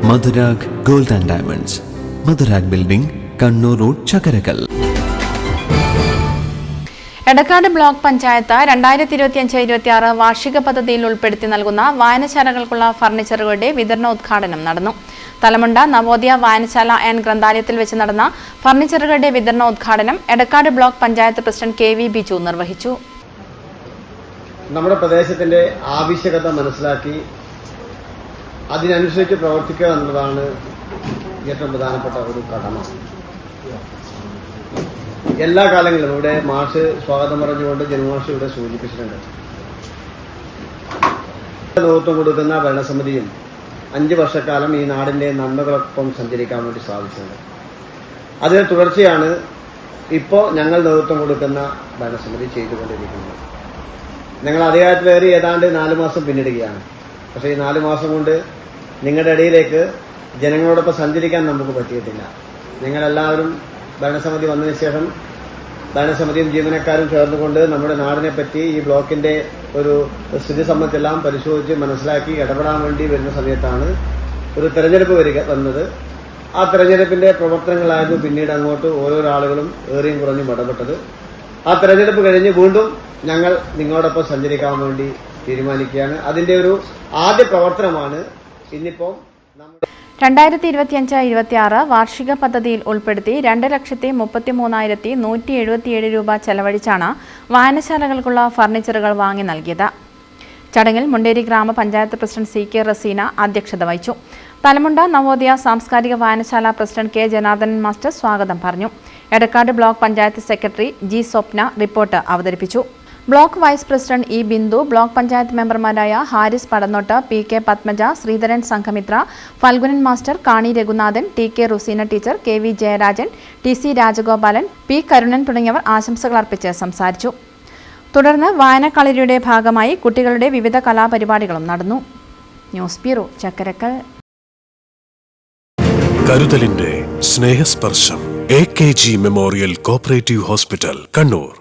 Madhurag Gold and Diamonds, Madhurag Building, Kannur Road, Chakarakal. Edakkad block panchayat 2025-26 വാർഷിക പദ്ധതിയിൽ ഉൾപ്പെടുത്തി നൽകുന്ന വായനശാലകൾക്കുള്ള ഫർണിച്ചറുകളുടെ വിതരണോദ്ഘാടനം നടന്നു. തലമുണ്ട നവോദയ വായനശാല ആൻഡ് ഗ്രന്ഥാലയത്തിൽ വെച്ച് നടന്ന ഫർണിച്ചറുകളുടെ വിതരണോദ്ഘാടനം Edakkad block panchayat president KV Biju നിർവഹിച്ചു. നമ്മുടെ പ്രദേശത്തിന്റെ ആവശ്യകത മനസ്സിലാക്കി അതിനനുസരിച്ച് പ്രവർത്തിക്കുക എന്നതാണ് ഏറ്റവും പ്രധാനപ്പെട്ട ഒരു കടമ. എല്ലാ കാലങ്ങളിലും ഇവിടെ മാഷ് സ്വാഗതം പറഞ്ഞുകൊണ്ട് ജനമാഷ് ഇവിടെ സൂചിപ്പിച്ചിട്ടുണ്ട്. നേതൃത്വം കൊടുക്കുന്ന ഭരണസമിതിയും 5 വർഷക്കാലം ഈ നാടിന്റെ നന്മകളൊപ്പം സഞ്ചരിക്കാൻ വേണ്ടി സാധിച്ചത്. അതിന് തുടർച്ചയാണ് ഇപ്പോൾ ഞങ്ങൾ നേതൃത്വം കൊടുക്കുന്ന ഭരണസമിതി ചെയ്തുകൊണ്ടിരിക്കുന്നത്. ഞങ്ങൾ അധികാരത്തിലേറി ഏതാണ്ട് 4 മാസം പിന്നിടുകയാണ്. പക്ഷേ ഈ 4 മാസം കൊണ്ട് നിങ്ങളുടെ ഇടയിലേക്ക് ജനങ്ങളോടൊപ്പം സഞ്ചരിക്കാൻ നമുക്ക് പറ്റിയിട്ടില്ല. നിങ്ങളെല്ലാവരും ഭരണസമിതി വന്നതിന് ശേഷം ഭരണസമിതിയും ജീവനക്കാരും ചേർന്നുകൊണ്ട് നമ്മുടെ നാടിനെ പറ്റി ഈ ബ്ലോക്കിന്റെ ഒരു സ്ഥിതി സംബന്ധിച്ചെല്ലാം പരിശോധിച്ച് മനസ്സിലാക്കി ഇടപെടാൻ വേണ്ടി വരുന്ന സമയത്താണ് ഒരു തെരഞ്ഞെടുപ്പ് വന്നത്. ആ തെരഞ്ഞെടുപ്പിന്റെ പ്രവർത്തനങ്ങളായിരുന്നു പിന്നീട് അങ്ങോട്ട് ഓരോരോ ആളുകളും ഏറിയും കുറഞ്ഞും ഇടപെട്ടത്. ആ തെരഞ്ഞെടുപ്പ് കഴിഞ്ഞ് വീണ്ടും ഞങ്ങൾ നിങ്ങളോടൊപ്പം സഞ്ചരിക്കാൻ വേണ്ടി തീരുമാനിക്കുകയാണ്. അതിന്റെ ഒരു ആദ്യ പ്രവർത്തനമാണ് ഇന്നിപ്പോൾ 2025-26 വാർഷിക പദ്ധതിയിൽ ഉൾപ്പെടുത്തി 2,33,177 രൂപ ചെലവഴിച്ചാണ് വായനശാലകൾക്കുള്ള ഫർണിച്ചറുകൾ വാങ്ങി നൽകിയത്. ചടങ്ങിൽ മുണ്ടേരി ഗ്രാമപഞ്ചായത്ത് പ്രസിഡന്റ് CK റസീന അധ്യക്ഷത വഹിച്ചു. തലമുണ്ട നവോദയ സാംസ്കാരിക വായനശാല പ്രസിഡന്റ് K ജനാർദ്ദനൻ മാസ്റ്റർ സ്വാഗതം പറഞ്ഞു. Edakkad block panchayat secretary G Swapna report അവതരിപ്പിച്ചു. Block vice president E Bindu, block panchayat മെമ്പർമാരായ Haris Padannot, PK Padmaja, Sreedharan Sanghamitra, Phalgunan master, Kani Raghunathan, TK Ruseena teacher, KV Jayarajan, TC Rajagopalan, P Karunan തുടങ്ങിയവർ ആശംസകൾ അർപ്പിച്ച് സംസാരിച്ചു. തുടർന്ന് വായനക്കളരിയുടെ ഭാഗമായി കുട്ടികളുടെ വിവിധ കലാപരിപാടികളും നടന്നു. News bureau, Chakkarakkal. കരുതലിന്റെ സ്നേഹസ്പർശം AKG memorial cooperative hospital, Kannur.